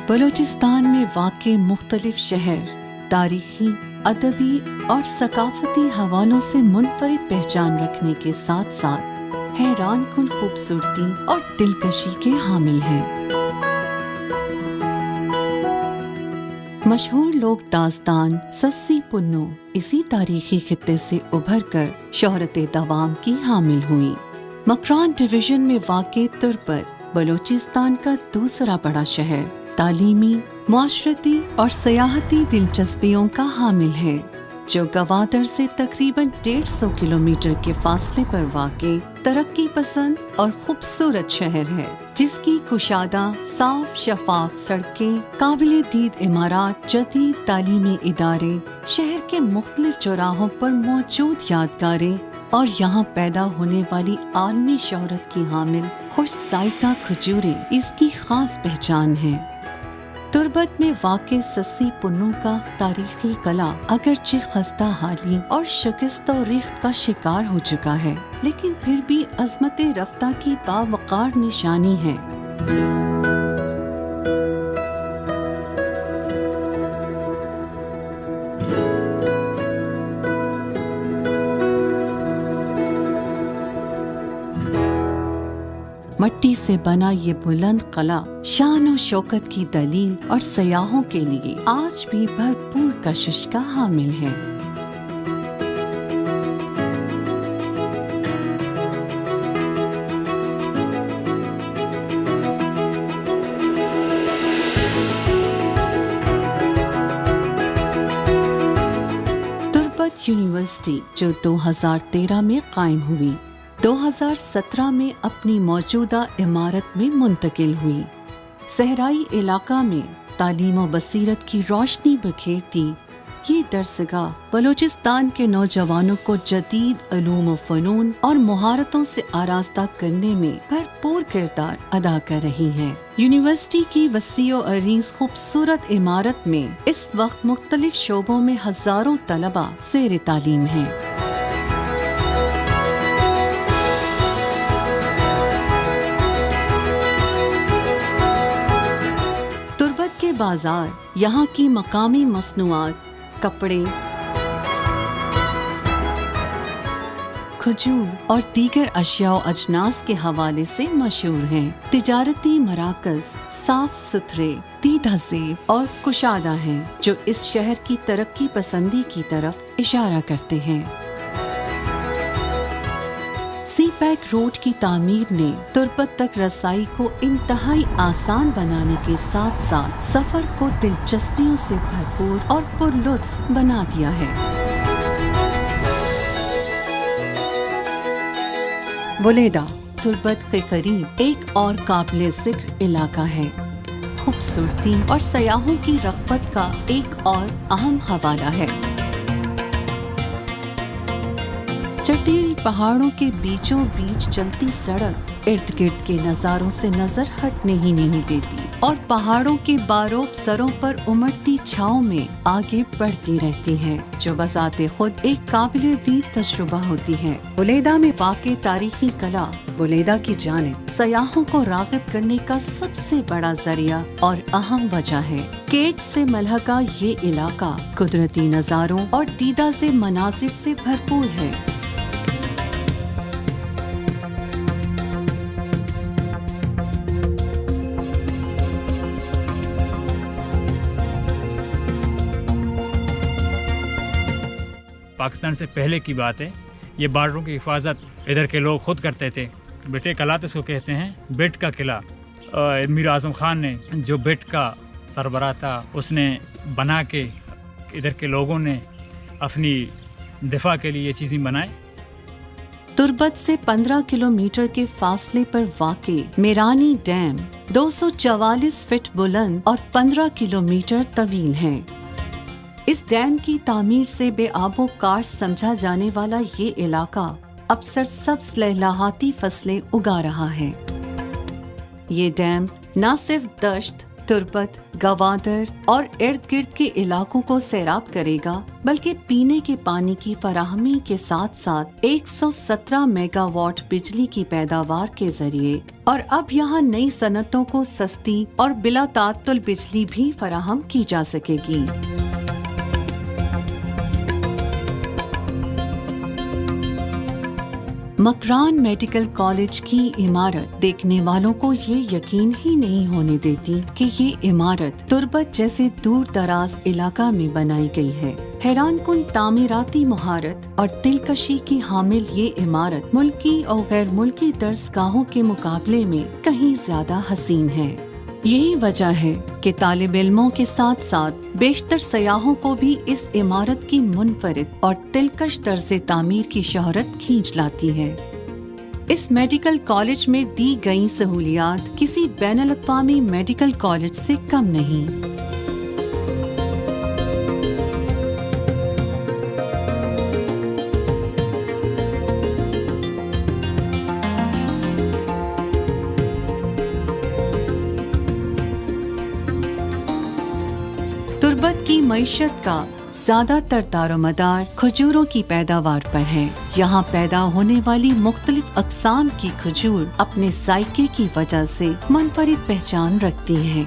بلوچستان میں واقع مختلف شہر تاریخی، ادبی اور ثقافتی حوالوں سے منفرد پہچان رکھنے کے ساتھ ساتھ حیران کن خوبصورتی اور دلکشی کے حامل ہیں۔ مشہور لوک داستان سسی پنو اسی تاریخی خطے سے ابھر کر شہرت دوام کی حامل ہوئی۔ مکران ڈویژن میں واقع تربت بلوچستان کا دوسرا بڑا شہر تعلیمی، معاشرتی اور سیاحتی دلچسپیوں کا حامل ہے، جو گوادر سے تقریباً 150 کلومیٹر کے فاصلے پر واقع ترقی پسند اور خوبصورت شہر ہے، جس کی کشادہ صاف شفاف سڑکیں، قابل دید عمارات، جدید تعلیمی ادارے، شہر کے مختلف چوراہوں پر موجود یادگاریں اور یہاں پیدا ہونے والی عالمی شہرت کی حامل خوش ذائقہ کھجوریں اس کی خاص پہچان ہے۔ تربت میں واقع سسی پنو کا تاریخی قلعہ اگرچہ خستہ حالی اور شکست و ریخت کا شکار ہو چکا ہے، لیکن پھر بھی عظمت رفتہ کی باوقار نشانی ہے۔ مٹی سے بنا یہ بلند قلعہ شان و شوکت کی دلیل اور سیاحوں کے لیے آج بھی بھرپور کشش کا حامل ہے۔ تربت یونیورسٹی جو 2013 میں قائم ہوئی، 2017 میں اپنی موجودہ عمارت میں منتقل ہوئی۔ صحرائی علاقہ میں تعلیم و بصیرت کی روشنی بکھیرتی یہ درسگاہ بلوچستان کے نوجوانوں کو جدید علوم و فنون اور مہارتوں سے آراستہ کرنے میں بھرپور کردار ادا کر رہی ہے۔ یونیورسٹی کی وسیع و عریض خوبصورت عمارت میں اس وقت مختلف شعبوں میں ہزاروں طلباء زیر تعلیم ہیں۔ کے بازار یہاں کی مقامی مصنوعات، کپڑے، کھجور اور دیگر اشیاء و اجناس کے حوالے سے مشہور ہیں۔ تجارتی مراکز صاف ستھرے، دیدہ زیب اور کشادہ ہیں، جو اس شہر کی ترقی پسندی کی طرف اشارہ کرتے ہیں۔ سی پیک روڈ کی تعمیر نے تربت تک رسائی کو انتہائی آسان بنانے کے ساتھ ساتھ سفر کو دلچسپیوں سے بھرپور اور پرلطف بنا دیا ہے۔ بلیدہ تربت کے قریب ایک اور قابل ذکر علاقہ ہے۔ خوبصورتی اور سیاحوں کی رغبت کا ایک اور اہم حوالہ ہے۔ چٹیل पहाड़ों के बीचों बीच चलती सड़क इर्द गिर्द के नज़ारों से नजर हटने ही नहीं देती और पहाड़ों के बारोब सरों पर उमड़ती छाँव में आगे बढ़ती रहती है, जो बजाते खुद एक काबिल दीद तजुर्बा होती है। बुलेदा में वाक़े तारीखी कला बुलेदा की जानिब सयाहों को राग़िब करने का सबसे बड़ा जरिया और अहम वजह है। केच से मलहका ये इलाका कुदरती नज़ारों और दीदा से मनाजिर से भरपूर है। पाकिस्तान से पहले की बात है, ये बार्डरों की हिफाजत इधर के लोग खुद करते थे। बेटे कला तो इसको कहते हैं, बेट का किला मीर आज़म खान ने, जो बेट का सरबराह था, उसने बना के इधर के लोगों ने अपनी दिफा के लिए ये चीज़ें बनाए। तुर्बत से 15 किलोमीटर के फासले पर वाक़े मेरानी डैम 244 फीट बुलंद और 15 किलोमीटर तवील है। इस डैम की तामीर से बेआबो काश समझा जाने वाला ये इलाका अब सरसब्ज़ लहलहाती फसलें उगा रहा है। ये डैम न सिर्फ दश्त, तुर्बत, गवादर और इर्द गिर्द के इलाकों को सैराब करेगा, बल्कि पीने के पानी की फराहमी के साथ साथ 117 मेगावाट बिजली की पैदावार के जरिए और अब यहाँ नई सनतों को सस्ती और बिला तात्तुल बिजली भी फराहम की जा सकेगी। मकरान मेडिकल कॉलेज की इमारत देखने वालों को ये यकीन ही नहीं होने देती कि ये इमारत तुर्बत जैसे दूर दराज इलाका में बनाई गई है। हैरान कुन तामीराती महारत और दिलकशी की हामिल ये इमारत मुल्की और गैर मुल्की दर्सगाहों के मुकाबले में कहीं ज्यादा हसीन है। यही वजह है कि तालिब इल्मों के साथ साथ बेशतर सयाहों को भी इस इमारत की मुनफरिद और दिलकश तर्ज़े तामीर की शोहरत खींच लाती है। इस मेडिकल कॉलेज में दी गई सहूलियात किसी बैनुल अक़वामी मेडिकल कॉलेज से कम नहीं। तुर्बत की मईशत का ज्यादातर दारोमदार खजूरों की पैदावार पर है। यहाँ पैदा होने वाली मुख्तलिफ अक़साम की खजूर अपने जायके की वजह से मुनफरिद पहचान रखती है।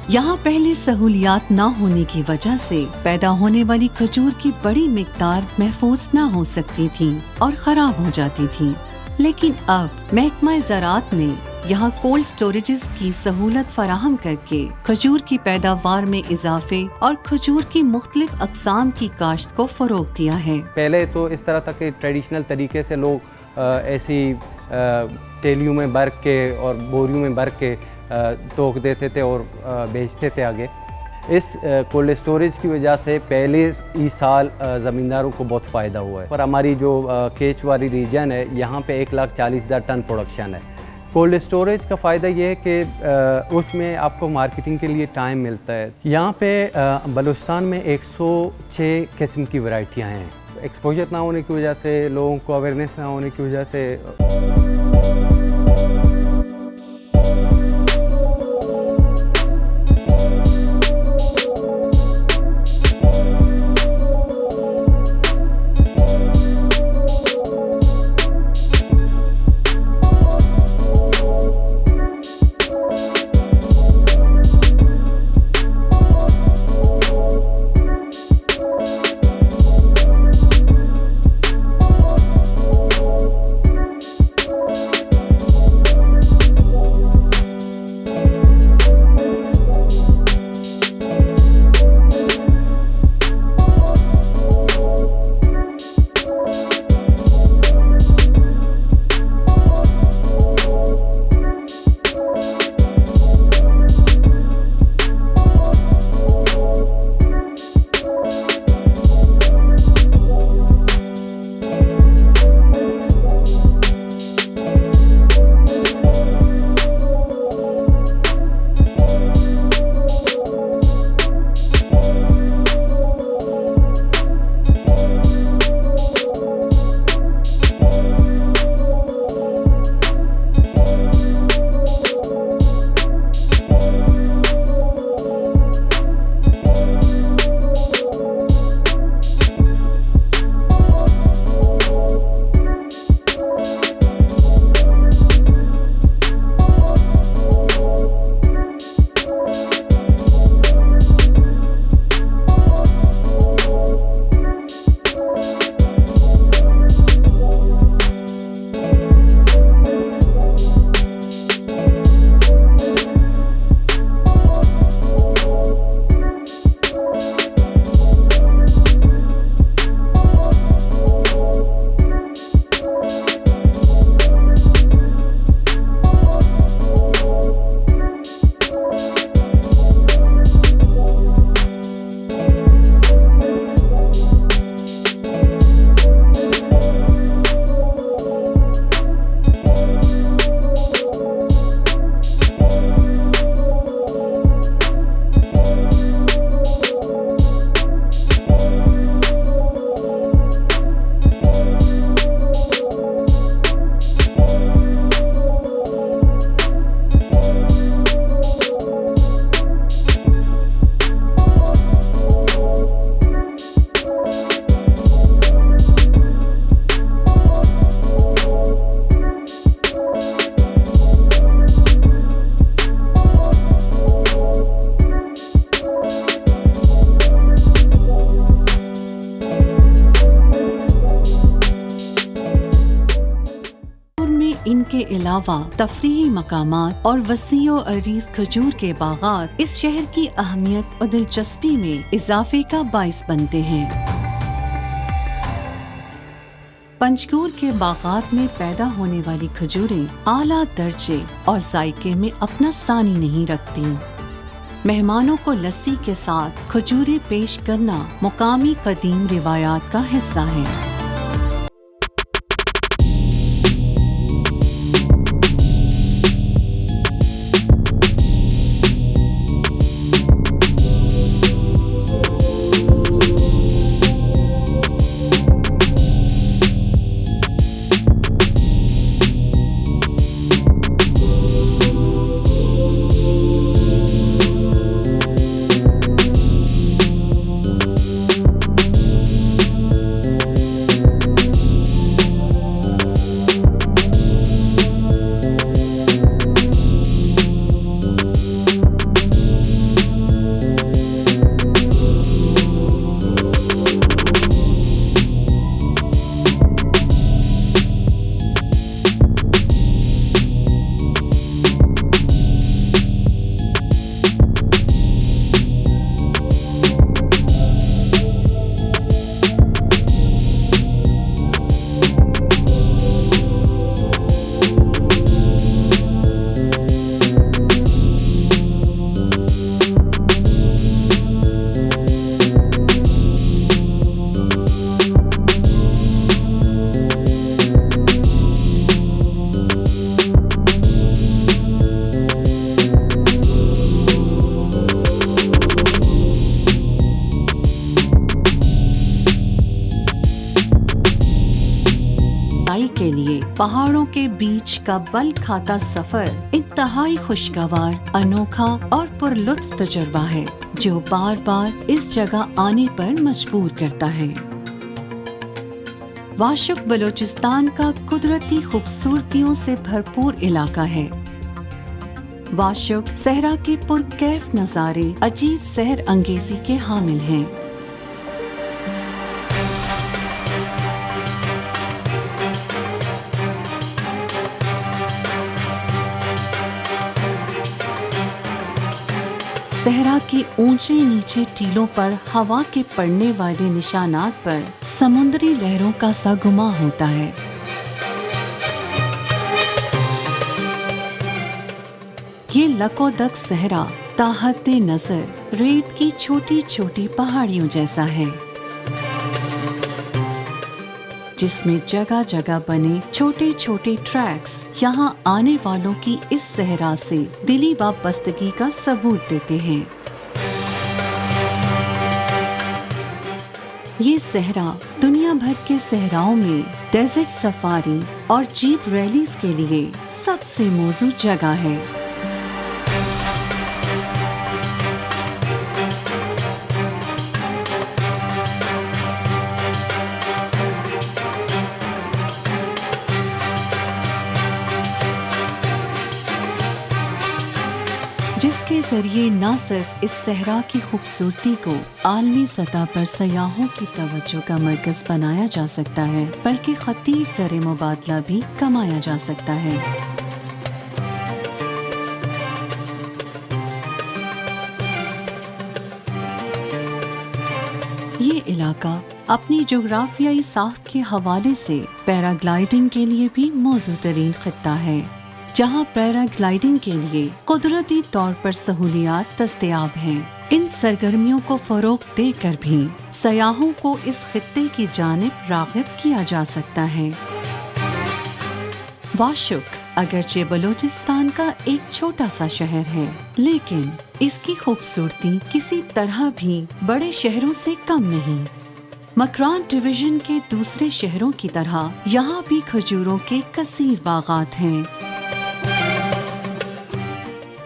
यहाँ पहले सहूलियात न होने की वजह से पैदा होने वाली खजूर की बड़ी मिकदार महफूज न हो सकती थी और खराब हो जाती थी, लेकिन अब महकमा ज़राअत ने यहाँ कोल्ड स्टोरेजेस की सहूलत फराहम करके खजूर की पैदावार में इजाफे और खजूर की मुख्तलिफ अक़साम की काश्त को फ़रोग़ दिया है। पहले तो इस तरह तक के ट्रेडिशनल तरीके से लोग ऐसी थैलियों में भर के और बोरियों में भर के तोक देते थे और बेचते थे आगे। इस कोल्ड स्टोरेज की वजह से पहले इस साल ज़मींदारों को बहुत फ़ायदा हुआ है। पर हमारी जो केच वाली रीजन है, यहाँ पे 1,40,000 टन प्रोडक्शन है। कोल्ड स्टोरेज का फ़ायदा ये है कि उसमें आपको मार्केटिंग के लिए टाइम मिलता है। यहाँ पे बलूचिस्तान में 106 किस्म की वैरायटियाँ हैं। एक्सपोजर ना होने की वजह से, लोगों को अवेयरनेस ना होने की वजह से ان کے علاوہ تفریحی مقامات اور وسیع و عریض کھجور کے باغات اس شہر کی اہمیت اور دلچسپی میں اضافے کا باعث بنتے ہیں۔ پنجگور کے باغات میں پیدا ہونے والی کھجوریں اعلیٰ درجے اور ذائقے میں اپنا ثانی نہیں رکھتی۔ مہمانوں کو لسی کے ساتھ کھجوریں پیش کرنا مقامی قدیم روایات کا حصہ ہے۔ کے لیے پہاڑوں کے بیچ کا بل کھاتا سفر انتہائی خوشگوار، انوکھا اور پرلطف تجربہ ہے جو بار بار اس جگہ آنے پر مجبور کرتا ہے۔ واشق بلوچستان کا قدرتی خوبصورتیوں سے بھرپور علاقہ ہے۔ واشق صحرا کے پرکیف نظارے عجیب سحر انگیزی کے حامل ہیں۔ صحرا کے اونچے نیچے ٹیلوں پر ہوا کے پڑنے والے نشانات پر سمندری لہروں کا سا گما ہوتا ہے۔ یہ لکو دک صحرا تاحد نظر ریت کی چھوٹی چھوٹی پہاڑیوں جیسا ہے، جس میں جگہ جگہ بنے چھوٹے چھوٹے ٹریکس یہاں آنے والوں کی اس صحرا سے دلی وابستگی کا ثبوت دیتے ہیں۔ یہ صحرا دنیا بھر کے صحراؤں میں ڈیزرٹ سفاری اور جیپ ریلیز کے لیے سب سے موزوں جگہ ہے۔ جس کے ذریعے نہ صرف اس صحرا کی خوبصورتی کو عالمی سطح پر سیاحوں کی توجہ کا مرکز بنایا جا سکتا ہے، بلکہ خطیر زر مبادلہ بھی کمایا جا سکتا ہے۔ یہ علاقہ اپنی جغرافیائی ساخت کے حوالے سے پیراگلائیڈنگ کے لیے بھی موزوں ترین خطہ ہے، جہاں پیراگلائیڈنگ کے لیے قدرتی طور پر سہولیات دستیاب ہیں۔ ان سرگرمیوں کو فروغ دے کر بھی سیاحوں کو اس خطے کی جانب راغب کیا جا سکتا ہے۔ واشق اگرچہ بلوچستان کا ایک چھوٹا سا شہر ہے، لیکن اس کی خوبصورتی کسی طرح بھی بڑے شہروں سے کم نہیں۔ مکران ڈویژن کے دوسرے شہروں کی طرح یہاں بھی کھجوروں کے کثیر باغات ہیں،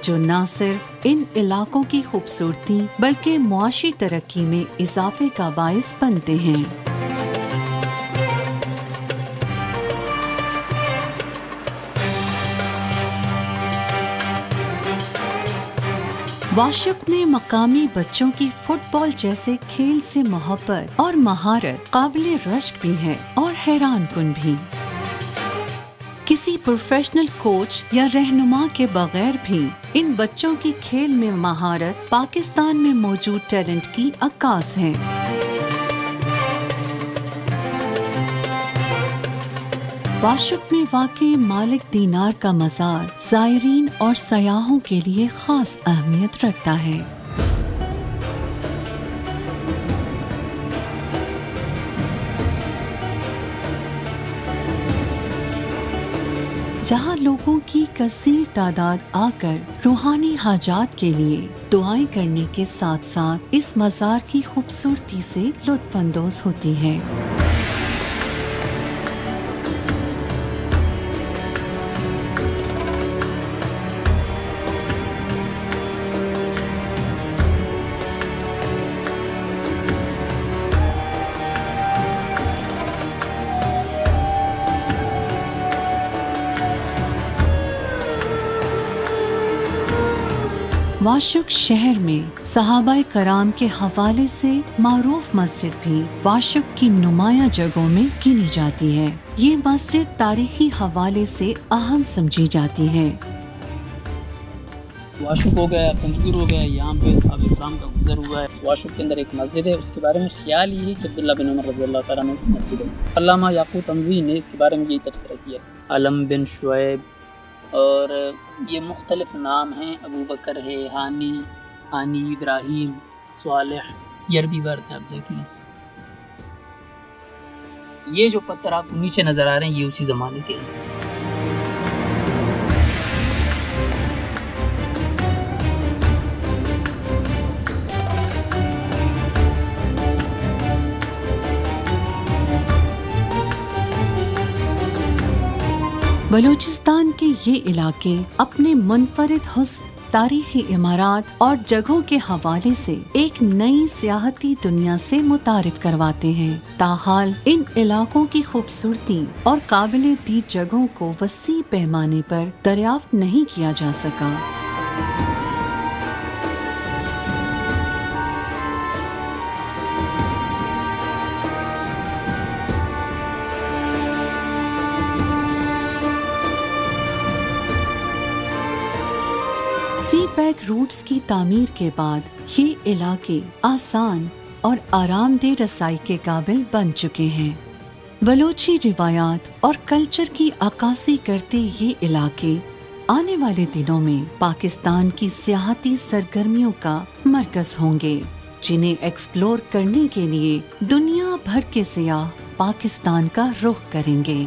جو نہ صرف ان علاقوں کی خوبصورتی بلکہ معاشی ترقی میں اضافے کا باعث بنتے ہیں۔ واشق میں مقامی بچوں کی فٹ بال جیسے کھیل سے محبت اور مہارت قابل رشک بھی ہے اور حیران کن بھی۔ किसी प्रोफेशनल कोच या रहनुमा के बगैर भी इन बच्चों की खेल में महारत पाकिस्तान में मौजूद टैलेंट की अक्कास है। वाशुक में वाक़ई मालिक दीनार का मज़ार ज़ायरीन और सयाहों के लिए ख़ास अहमियत रखता है। जहाँ लोगों की कसीर तादाद आकर रूहानी हाजात के लिए दुआएं करने के साथ साथ इस मज़ार की खूबसूरती से लुत्फ़अंदोज़ होती है। वाशुक शहर में सहाबाए कराम के हवाले से मारूफ मस्जिद भी वाशुक की नुमाया जगहों में गिनी जाती है। ये मस्जिद तारीखी हवाले से अहम समझी जाती है। वाशुक हो गया, पंजगुर हो गया, यहाँ पे साहब इकराम का गुजर हुआ है। वाशुक के अंदर एक मस्जिद है, उसके बारे में ख्याल ये है कि अब्दुल्ला बिन उमर रज़ी अल्लाह तआला अन्हु की मस्जिद है। अल्लामा याकूत अमवी ने इसके बारे में यही तबसरा किया। अलम बिन शुएब और ये मुख्तलिफ नाम हैं, अबू बकर है, हानी इब्राहीम, स्वालिह, ये अरबी वर्ड है, आप देख लें। ये जो पत्थर आपको नीचे नज़र आ रहे हैं ये उसी ज़माने के हैं। बलूचिस्तान के ये इलाके अपने मुनफरिद हुस्न, तारीखी इमारत और जगहों के हवाले से एक नई सियाहती दुनिया से मुतारिफ करवाते हैं। ताहाल इन इलाकों की खूबसूरती और काबिल दीद जगहों को वसी पैमाने पर दरियाफ्त नहीं किया जा सका। सी पैक रूट्स की तामीर के बाद ये इलाके आसान और आरामदेह रसाई के काबिल बन चुके हैं। बलोची रिवायात और कल्चर की अक्कासी करते ये इलाके आने वाले दिनों में पाकिस्तान की सियाहती सरगर्मियों का मरकज होंगे, जिन्हें एक्सप्लोर करने के लिए दुनिया भर के सियाह पाकिस्तान का रुख करेंगे।